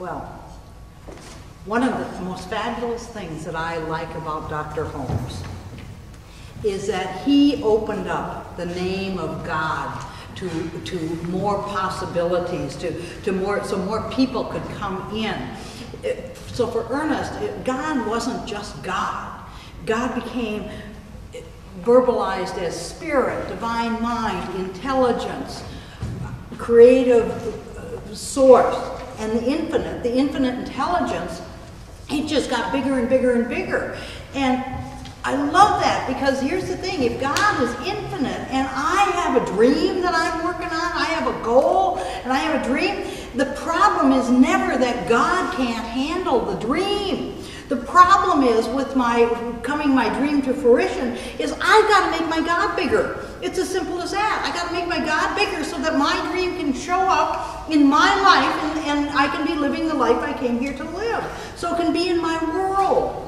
Well, one of the most fabulous things that I like about Dr. Holmes is that he opened up the name of God to more possibilities, so more people could come in. So for Ernest, God wasn't just God. God became verbalized as spirit, divine mind, intelligence, creative source, and the infinite intelligence. It just got bigger and bigger and bigger. And I love that, because here's the thing, if God is infinite and I have a dream that I'm working on, I have a goal and I have a dream, the problem is never that God can't handle the dream. The problem is with my dream to fruition is I've got to make my God bigger. It's as simple as that. I got to make my God bigger so that my dream can show up in my life and I can be living the life I came here to live. So it can be in my world.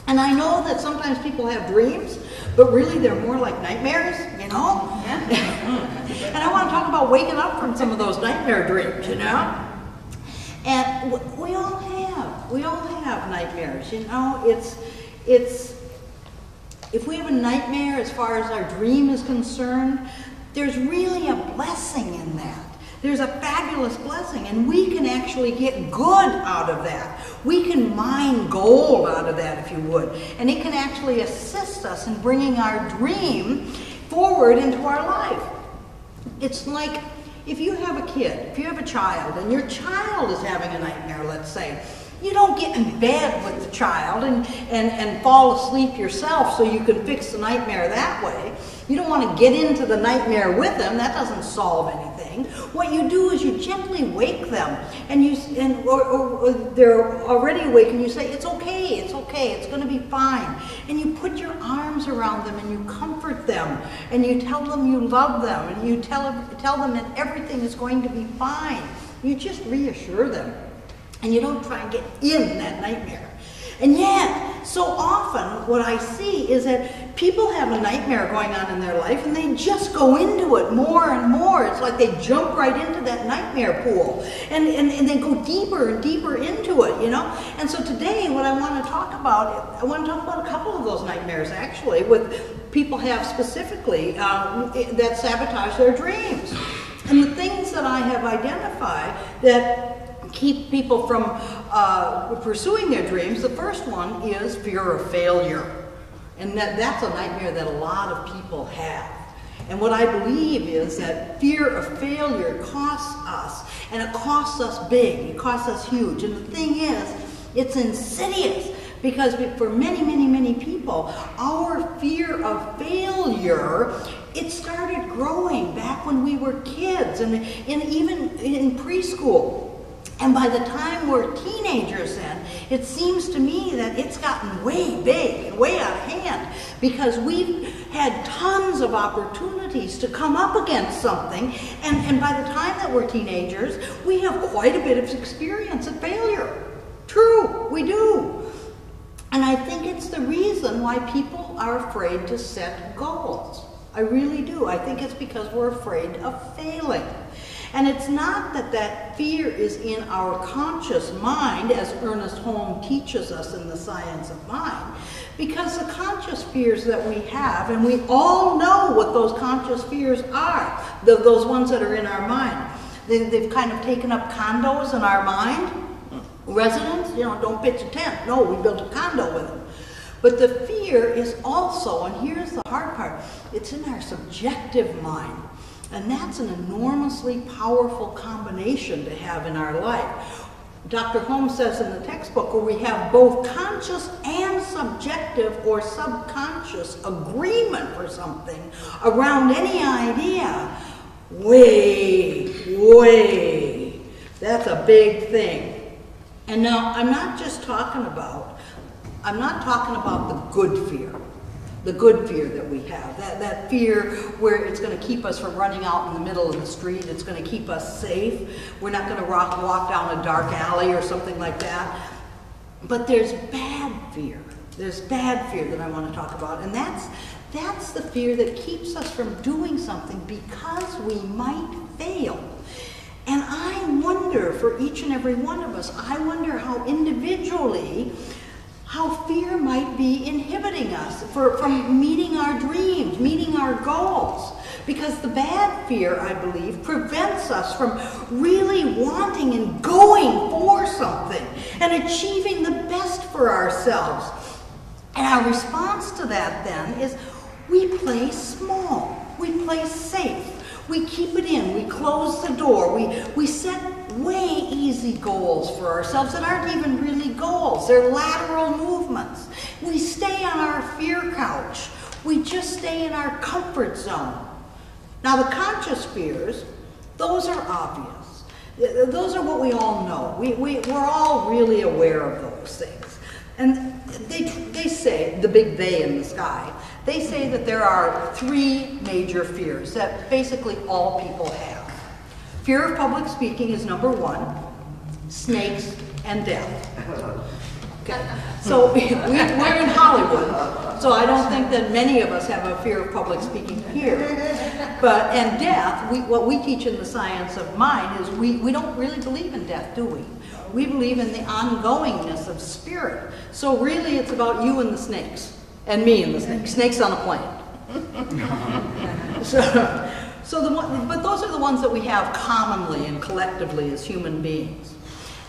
And I know that sometimes people have dreams, but really they're more like nightmares, you know? And I want to talk about waking up from some of those nightmare dreams, you know? And we all have nightmares, you know? It's if we have a nightmare as far as our dream is concerned, there's really a blessing in that. There's a fabulous blessing, and we can actually get good out of that. We can mine gold out of that, if you would. And it can actually assist us in bringing our dream forward into our life. It's like if you have a kid, if you have a child, and your child is having a nightmare, let's say, you don't get in bed with the child and fall asleep yourself so you can fix the nightmare that way. You don't want to get into the nightmare with them. That doesn't solve anything. What you do is you gently wake them, or they're already awake, and you say, it's okay, it's going to be fine. And you put your arms around them and you comfort them, and you tell them you love them, and you tell them that everything is going to be fine. You just reassure them. And you don't try and get in that nightmare. And yet, so often what I see is that people have a nightmare going on in their life and they just go into it more and more. It's like they jump right into that nightmare pool and they go deeper and deeper into it, you know? And so today what I want to talk about a couple of those nightmares actually, with people have specifically that sabotage their dreams. And the things that I have identified that keep people from pursuing their dreams, the first one is fear of failure. And that's a nightmare that a lot of people have. And what I believe is that fear of failure costs us, and it costs us big, it costs us huge. And the thing is, it's insidious, because for many, many, many people, our fear of failure, it started growing back when we were kids and even in preschool. And by the time we're teenagers then, it seems to me that it's gotten way big and way out of hand, because we've had tons of opportunities to come up against something, and by the time that we're teenagers, we have quite a bit of experience of failure. True, we do. And I think it's the reason why people are afraid to set goals. I really do. I think it's because we're afraid of failing. And it's not that fear is in our conscious mind, as Ernest Holmes teaches us in the science of mind, because the conscious fears that we have, and we all know what those conscious fears are, those ones that are in our mind. They've kind of taken up condos in our mind. Residents, you know, don't pitch a tent. No, we built a condo with them. But the fear is also, and here's the hard part, it's in our subjective mind. And that's an enormously powerful combination to have in our life. Dr. Holmes says in the textbook, where we have both conscious and subjective or subconscious agreement for something around any idea, that's a big thing. And now, I'm not talking about the good fear. The good fear that we have, that fear where it's going to keep us from running out in the middle of the street, it's going to keep us safe, we're not going to walk down a dark alley or something like that. But there's bad fear. There's bad fear that I want to talk about, and that's the fear that keeps us from doing something because we might fail. And I wonder wonder for each and every one of us, I wonder how individually, how fear might be inhibiting us from meeting our dreams, meeting our goals. Because the bad fear, I believe, prevents us from really wanting and going for something and achieving the best for ourselves. And our response to that then is we play small, we play safe, we keep it in, we close the door, we set way easy goals for ourselves that aren't even really goals, they're lateral movements. We stay on our fear couch, we just stay in our comfort zone. Now the conscious fears, those are obvious. Those are what we all know. We're all really aware of those things. And they say, the big they in the sky, they say that there are 3 major fears that basically all people have. Fear of public speaking is number 1, snakes and death. Okay. So we're in Hollywood, so I don't think that many of us have a fear of public speaking here. And death, what we teach in the science of mind is we don't really believe in death, do we? We believe in the ongoingness of spirit. So really it's about you and the snakes, and me and the snakes. Snakes on a plane. But those are the ones that we have commonly and collectively as human beings.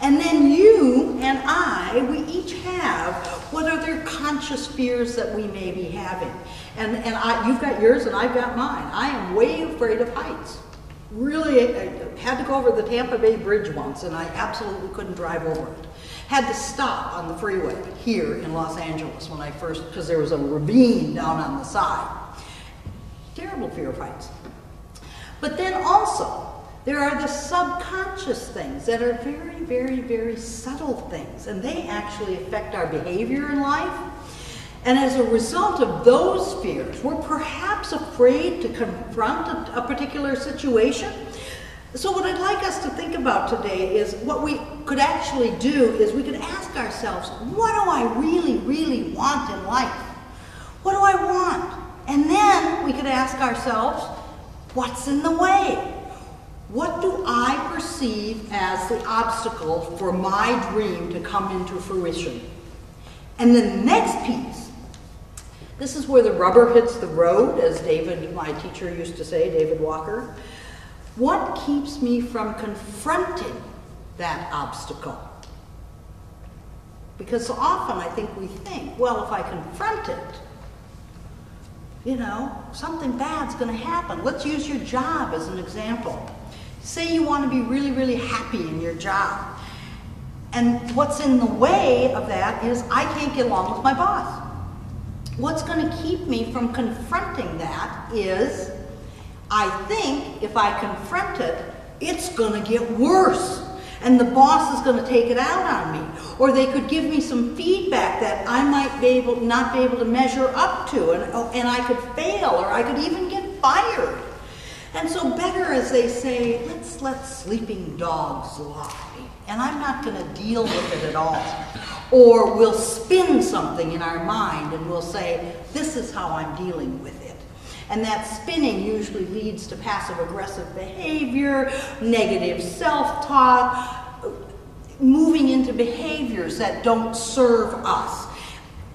And then you and I, we each have what other conscious fears that we may be having. And you've got yours and I've got mine. I am way afraid of heights. Really, I had to go over the Tampa Bay Bridge once and I absolutely couldn't drive over it. Had to stop on the freeway here in Los Angeles when I first, because there was a ravine down on the side. Terrible fear of heights. But then also, there are the subconscious things that are very, very, very subtle things, and they actually affect our behavior in life. And as a result of those fears, we're perhaps afraid to confront a particular situation. So what I'd like us to think about today is what we could actually do is we could ask ourselves, what do I really, really want in life? What do I want? And then we could ask ourselves, what's in the way? What do I perceive as the obstacle for my dream to come into fruition? And the next piece, this is where the rubber hits the road, as David, my teacher, used to say, David Walker. What keeps me from confronting that obstacle? Because so often I think we think, well, if I confront it, you know, something bad's going to happen. Let's use your job as an example. Say you want to be really, really happy in your job. And what's in the way of that is I can't get along with my boss. What's going to keep me from confronting that is I think if I confront it, it's going to get worse. And the boss is going to take it out on me. Or they could give me some feedback that I might not be able to measure up to. And I could fail, or I could even get fired. And so better, as they say, let's let sleeping dogs lie. And I'm not going to deal with it at all. Or we'll spin something in our mind and we'll say, this is how I'm dealing with it. And that spinning usually leads to passive-aggressive behavior, negative self-talk, moving into behaviors that don't serve us.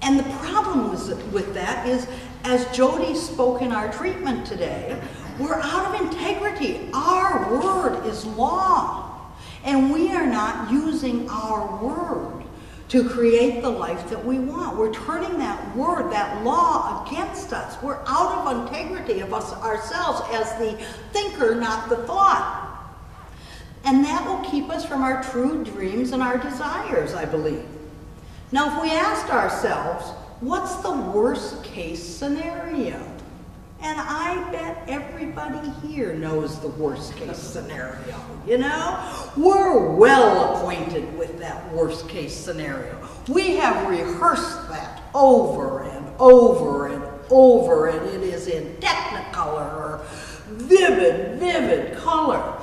And the problem with that is, as Jody spoke in our treatment today, we're out of integrity. Our word is law. And we are not using our word to create the life that we want. We're turning that word, that law, against us. We're out of integrity of us ourselves as the thinker, not the thought. And that will keep us from our true dreams and our desires, I believe. Now, if we asked ourselves, what's the worst case scenario? And I bet everybody here knows the worst case scenario, you know? We're well acquainted with that worst case scenario. We have rehearsed that over and over and over, and it is in technicolor or vivid color.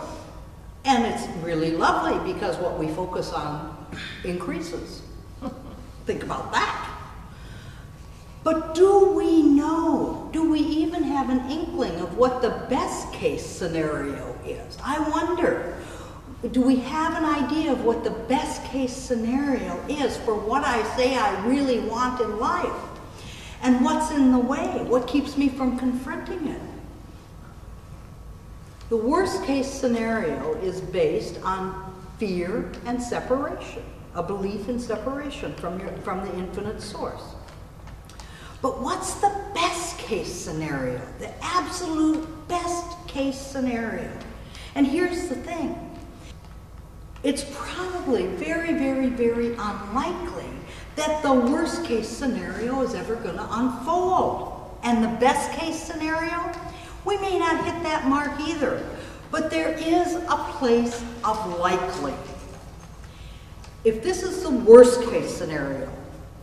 And it's really lovely because what we focus on increases. Think about that. But do we know? Do we even have an inkling of what the best case scenario is? I wonder. Do we have an idea of what the best case scenario is for what I say I really want in life? And what's in the way? What keeps me from confronting it? The worst case scenario is based on fear and separation, a belief in separation from the infinite source. But what's the best case scenario? The absolute best case scenario. And here's the thing. It's probably very, very, very unlikely that the worst case scenario is ever going to unfold. And the best case scenario, we may not hit that mark either, but there is a place of likely. If this is the worst case scenario,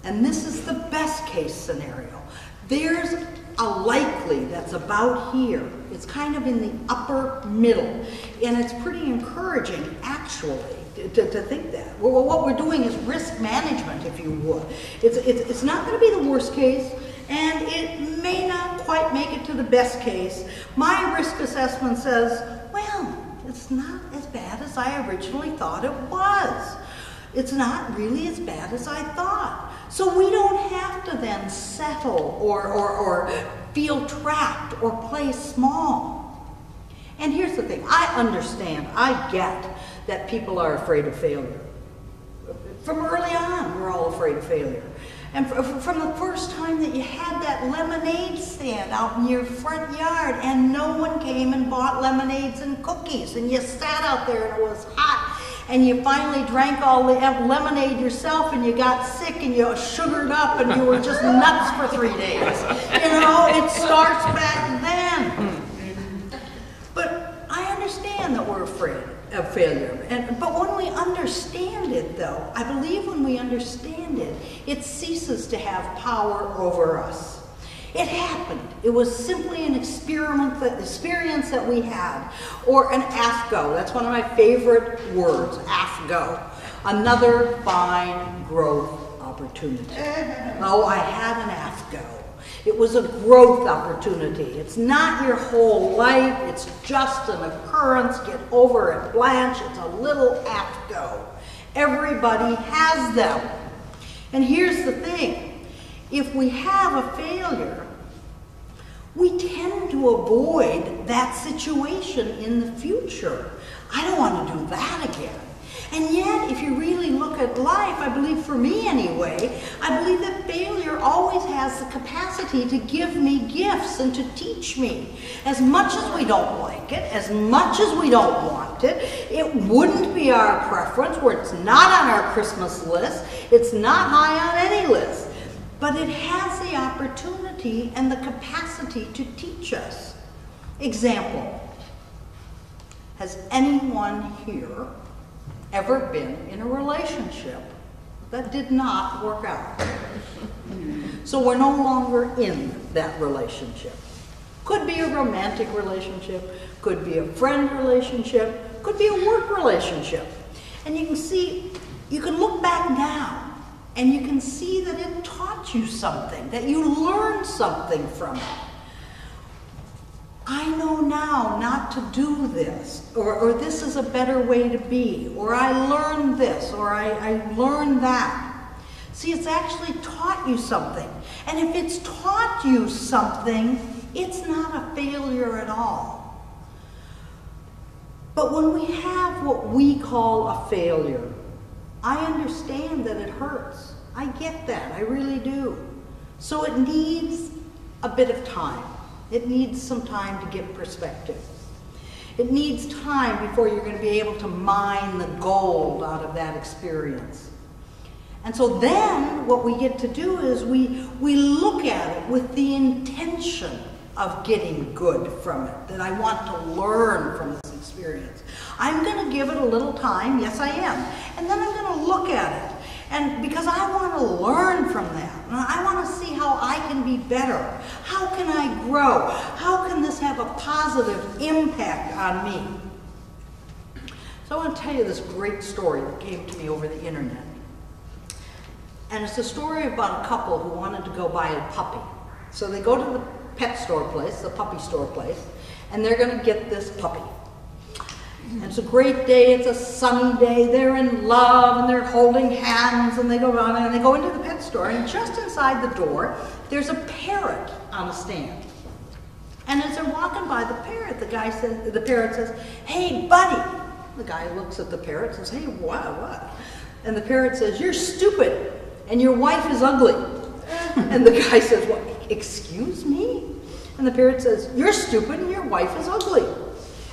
and this is the best case scenario, there's a likely that's about here. It's kind of in the upper middle, and it's pretty encouraging, actually, to think that. Well, what we're doing is risk management, if you would. It's not going to be the worst case, and it may not quite make it to the best case. My risk assessment says, well, it's not as bad as I originally thought it was. It's not really as bad as I thought. So we don't have to then settle or feel trapped or play small. And here's the thing, I understand, I get that people are afraid of failure. From early on, we're all afraid of failure. And from the first time that you had that lemonade stand out in your front yard and no one came and bought lemonades and cookies, and you sat out there and it was hot, and you finally drank all the lemonade yourself and you got sick and you sugared up and you were just nuts for 3 days. You know, it starts back then. But I understand that we're afraid of failure. But when we understand it, though, I believe when we understand it, it ceases to have power over us. It happened. It was simply an experience that we had, or an AFGO. That's one of my favorite words, AFGO. Another fine growth opportunity. Oh, I had an AFGO. It was a growth opportunity. It's not your whole life. It's just an occurrence. Get over it, Blanche. It's a little AFGO. Everybody has them. And here's the thing. If we have a failure, we tend to avoid that situation in the future. I don't want to do that again. And yet, if you really look at life, I believe, for me anyway, I believe that failure always has the capacity to give me gifts and to teach me. As much as we don't like it, as much as we don't want it, it wouldn't be our preference, where it's not on our Christmas list, it's not high on any list. But it has the opportunity and the capacity to teach us. Example, has anyone here ever been in a relationship that did not work out? So we're no longer in that relationship. Could be a romantic relationship, could be a friend relationship, could be a work relationship. And you can see, you can look back now, and you can see that it taught you something, that you learned something from it. I know now not to do this, or this is a better way to be, or I learned this, or I learned that. See, it's actually taught you something. And if it's taught you something, it's not a failure at all. But when we have what we call a failure, I understand that it hurts. I get that, I really do. So it needs a bit of time. It needs some time to get perspective. It needs time before you're going to be able to mine the gold out of that experience. And so then what we get to do is we look at it with the intention of getting good from it, that I want to learn from this experience. I'm going to give it a little time, yes I am, and then I'm going to look at it. And because I want to learn from that, and I want to see how I can be better. How can I grow? How can this have a positive impact on me? So I want to tell you this great story that came to me over the internet. And it's a story about a couple who wanted to go buy a puppy. So they go to the pet store place, the puppy store place, and they're going to get this puppy. And it's a great day, it's a sunny day, they're in love and they're holding hands and they go around and they go into the pet store, and just inside the door there's a parrot on a stand. And as they're walking by the parrot, the parrot says, "Hey buddy." The guy looks at the parrot and says, "Hey, what?" And the parrot says, "You're stupid and your wife is ugly." And the guy says, "What, excuse me?" And the parrot says, "You're stupid and your wife is ugly."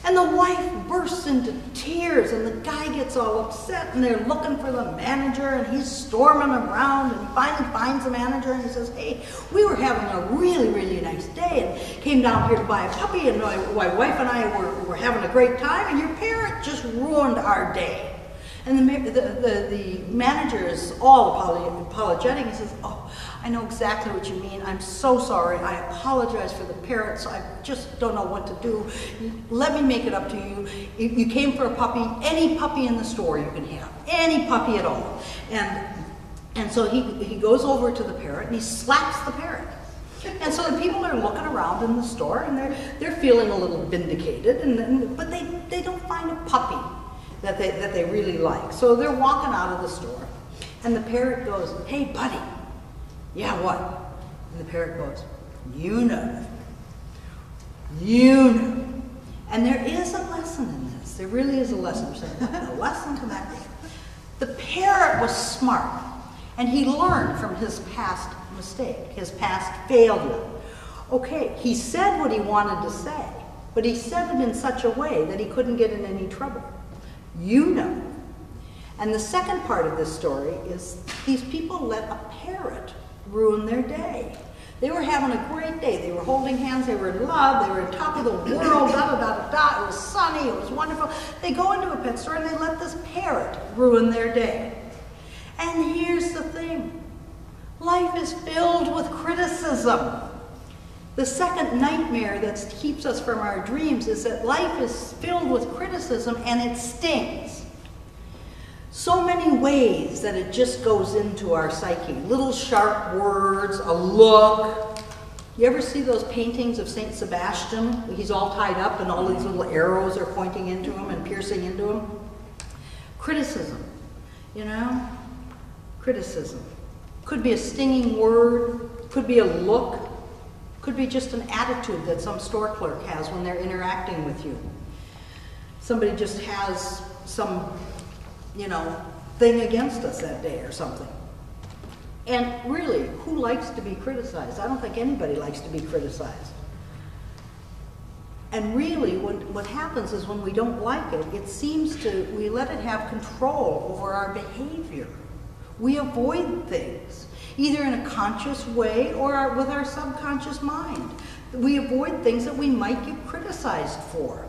And the wife bursts into tears, and the guy gets all upset, and they're looking for the manager, and he's storming around, and he finally finds the manager, and he says, "Hey, we were having a really, really nice day, and came down here to buy a puppy, and my wife and I were having a great time, and your parrot just ruined our day." And the manager is all apologetic. He says, "Oh, I know exactly what you mean. I'm so sorry. I apologize for the parrot, so I just don't know what to do. Let me make it up to you. You came for a puppy. Any puppy in the store you can have. Any puppy at all." And so he goes over to the parrot and he slaps the parrot. And so the people are looking around in the store and they're feeling a little vindicated, but they don't find a puppy that they really like. So they're walking out of the store, and the parrot goes, "Hey buddy." "Yeah, what?" And the parrot goes, "You know." And there is a lesson in this. There really is a lesson. A lesson to that. The parrot was smart, and he learned from his past mistake, his past failure. Okay, he said what he wanted to say, but he said it in such a way that he couldn't get in any trouble. You know. And the second part of this story is these people let a parrot ruin their day. They were having a great day. They were holding hands. They were in love. They were on top of the world. It was sunny. It was wonderful. They go into a pet store and they let this parrot ruin their day. And here's the thing. Life is filled with criticism. The second nightmare that keeps us from our dreams is that life is filled with criticism and it stings. So many ways that it just goes into our psyche. Little sharp words, a look. You ever see those paintings of Saint Sebastian? He's all tied up and all these little arrows are pointing into him and piercing into him. Criticism, you know? Criticism. Could be a stinging word, could be a look, could be just an attitude that some store clerk has when they're interacting with you. Somebody just has some, thing against us that day or something. And really, who likes to be criticized? I don't think anybody likes to be criticized. And really, what happens is when we don't like it, we let it have control over our behavior. We avoid things, either in a conscious way or with our subconscious mind. We avoid things that we might get criticized for.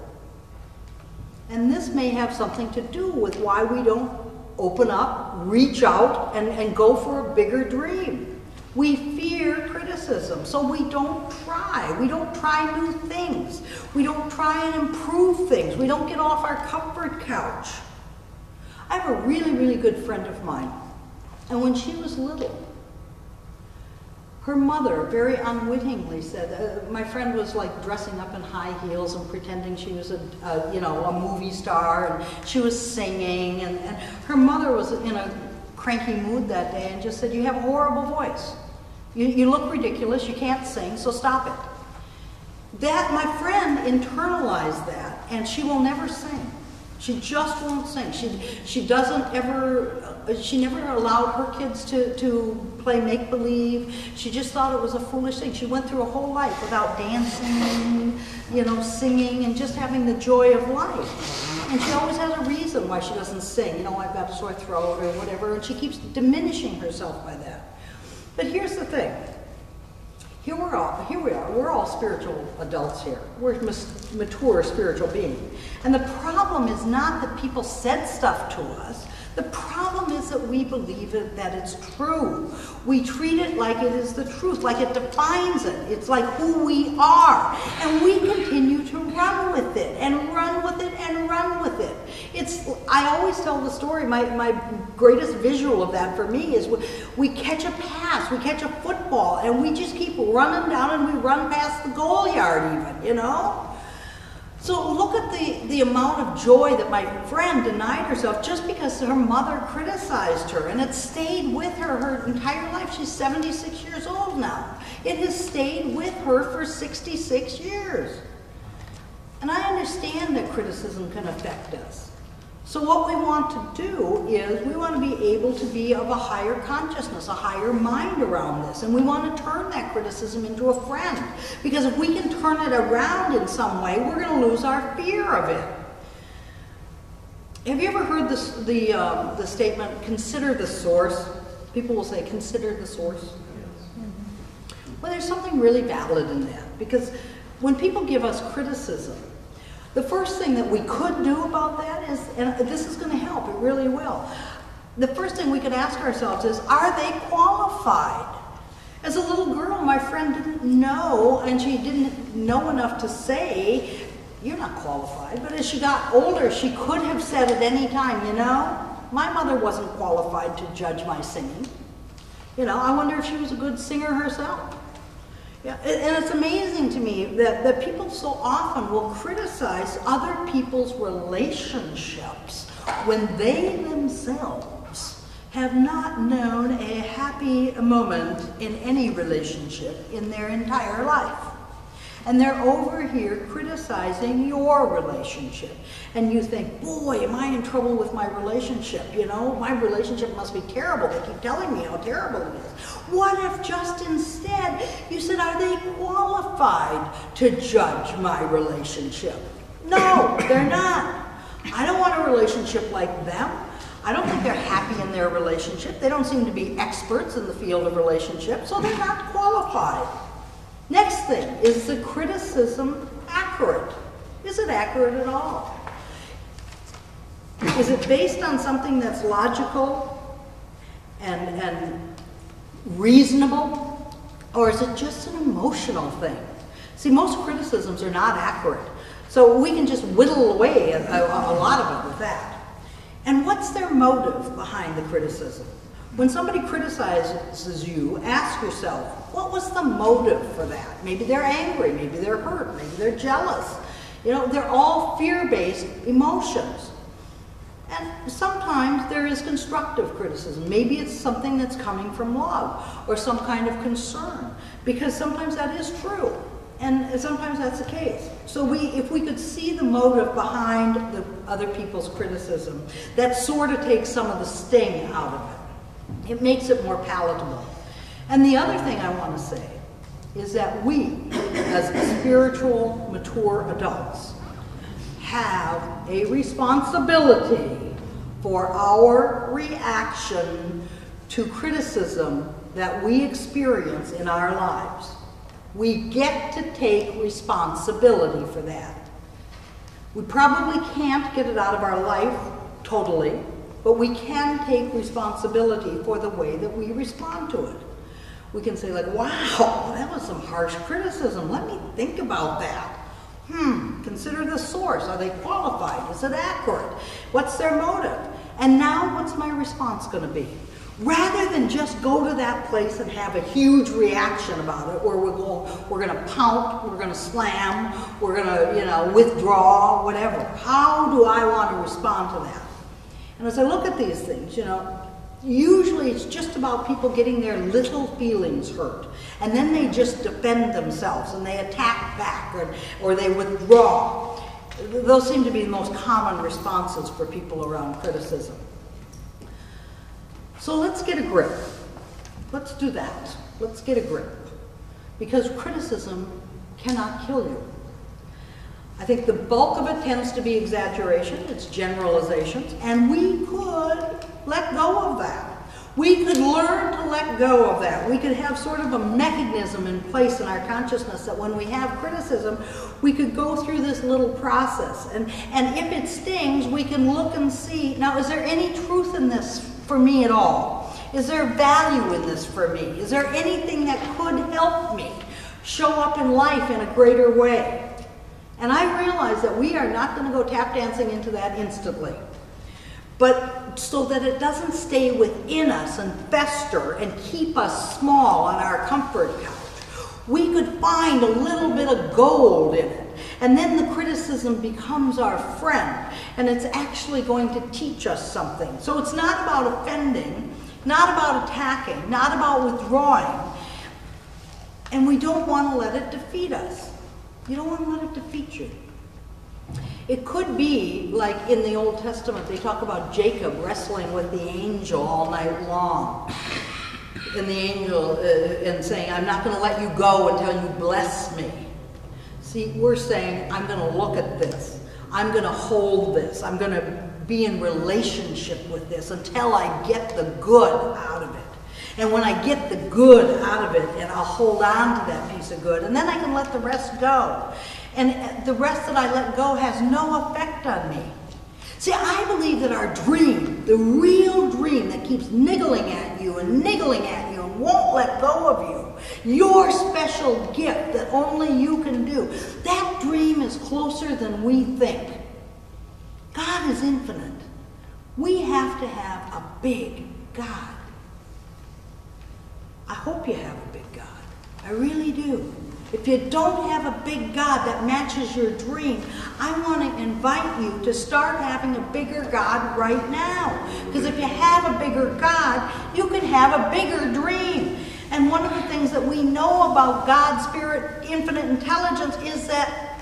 And this may have something to do with why we don't open up, reach out, and go for a bigger dream. We fear criticism, so we don't try. We don't try new things. We don't try and improve things. We don't get off our comfort couch. I have a really, really good friend of mine, and when she was little, her mother very unwittingly said, my friend was like dressing up in high heels and pretending she was a movie star, and she was singing, and her mother was in a cranky mood that day and just said, "You have a horrible voice. You look ridiculous, you can't sing, so stop it." That, my friend internalized that, and she will never sing. She just won't sing. She never allowed her kids to play make-believe. She just thought it was a foolish thing. She went through a whole life without dancing, singing, and just having the joy of life. And she always has a reason why she doesn't sing. I've got a sore throat or whatever, and she keeps diminishing herself by that. But here's the thing. Here we are, we're all spiritual adults here. We're mature spiritual beings. And the problem is not that people said stuff to us. The problem is that we believe that it's true. We treat it like it is the truth, like it defines it. It's like who we are. And we continue to run with it, and run with it, and run with it. I always tell the story, my greatest visual of that for me is we catch a pass, we catch a football, and we just keep running down and we run past the goal yard even, So look at the amount of joy that my friend denied herself just because her mother criticized her, and it stayed with her entire life. She's 76 years old now. It has stayed with her for 66 years. And I understand that criticism can affect us. So what we want to do is we want to be able to be of a higher consciousness, a higher mind around this. And we want to turn that criticism into a friend. Because if we can turn it around in some way, we're going to lose our fear of it. Have you ever heard this, the statement, consider the source? People will say, consider the source. Yes. Well, there's something really valid in that. Because when people give us criticism, the first thing that we could do about that is, and this is going to help, it really will. The first thing we could ask ourselves is, are they qualified? As a little girl, my friend didn't know, and she didn't know enough to say, you're not qualified. But as she got older, she could have said at any time, you know, my mother wasn't qualified to judge my singing. You know, I wonder if she was a good singer herself. Yeah, and it's amazing to me that people so often will criticize other people's relationships when they themselves have not known a happy moment in any relationship in their entire life. And they're over here criticizing your relationship. And you think, boy, am I in trouble with my relationship? You know, my relationship must be terrible. They keep telling me how terrible it is. What if just instead you said, are they qualified to judge my relationship? No, they're not. I don't want a relationship like them. I don't think they're happy in their relationship. They don't seem to be experts in the field of relationships, so they're not qualified. Next thing, is the criticism accurate? Is it accurate at all? Is it based on something that's logical and reasonable? Or is it just an emotional thing? See, most criticisms are not accurate. So we can just whittle away a lot of it with that. And what's their motive behind the criticism? When somebody criticizes you, ask yourself, what was the motive for that? Maybe they're angry, maybe they're hurt, maybe they're jealous. You know, they're all fear-based emotions. And sometimes there is constructive criticism. Maybe it's something that's coming from love or some kind of concern, because sometimes that is true. And sometimes that's the case. So if we could see the motive behind the other people's criticism, that sort of takes some of the sting out of it. It makes it more palatable. And the other thing I want to say is that we, as spiritual, mature adults, have a responsibility for our reaction to criticism that we experience in our lives. We get to take responsibility for that. We probably can't get it out of our life totally, but we can take responsibility for the way that we respond to it. We can say like, wow, that was some harsh criticism. Let me think about that. Consider the source. Are they qualified? Is it accurate? What's their motive? And now what's my response going to be? Rather than just go to that place and have a huge reaction about it, where we're going to pout, we're going to slam, we're going to, withdraw, whatever. How do I want to respond to that? And as I look at these things, usually it's just about people getting their little feelings hurt. And then they just defend themselves and they attack back or they withdraw. Those seem to be the most common responses for people around criticism. So let's get a grip. Let's do that. Let's get a grip. Because criticism cannot kill you. I think the bulk of it tends to be exaggeration, it's generalizations, and we could let go of that. We could learn to let go of that. We could have sort of a mechanism in place in our consciousness that when we have criticism, we could go through this little process. And if it stings, we can look and see, now is there any truth in this for me at all? Is there value in this for me? Is there anything that could help me show up in life in a greater way? And I realize that we are not going to go tap dancing into that instantly. But so that it doesn't stay within us and fester and keep us small on our comfort couch, we could find a little bit of gold in it. And then the criticism becomes our friend, and it's actually going to teach us something. So it's not about offending, not about attacking, not about withdrawing, and we don't want to let it defeat us. You don't want to let it defeat you. It could be like in the Old Testament, they talk about Jacob wrestling with the angel all night long. And the angel and saying, I'm not going to let you go until you bless me. See, we're saying, I'm going to look at this. I'm going to hold this. I'm going to be in relationship with this until I get the good out of it. And when I get the good out of it, and I'll hold on to that piece of good, and then I can let the rest go. And the rest that I let go has no effect on me. See, I believe that our dream, the real dream that keeps niggling at you and won't let go of you, your special gift that only you can do, that dream is closer than we think. God is infinite. We have to have a big God. I hope you have a big God. I really do. If you don't have a big God that matches your dream, I want to invite you to start having a bigger God right now. Because if you have a bigger God, you can have a bigger dream. And one of the things that we know about God's Spirit, infinite intelligence, is that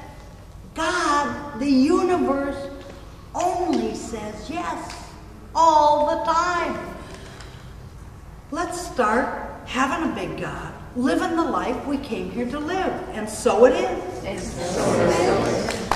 God, the universe, only says yes all the time. Let's start having a big God. Living the life we came here to live. And so it is.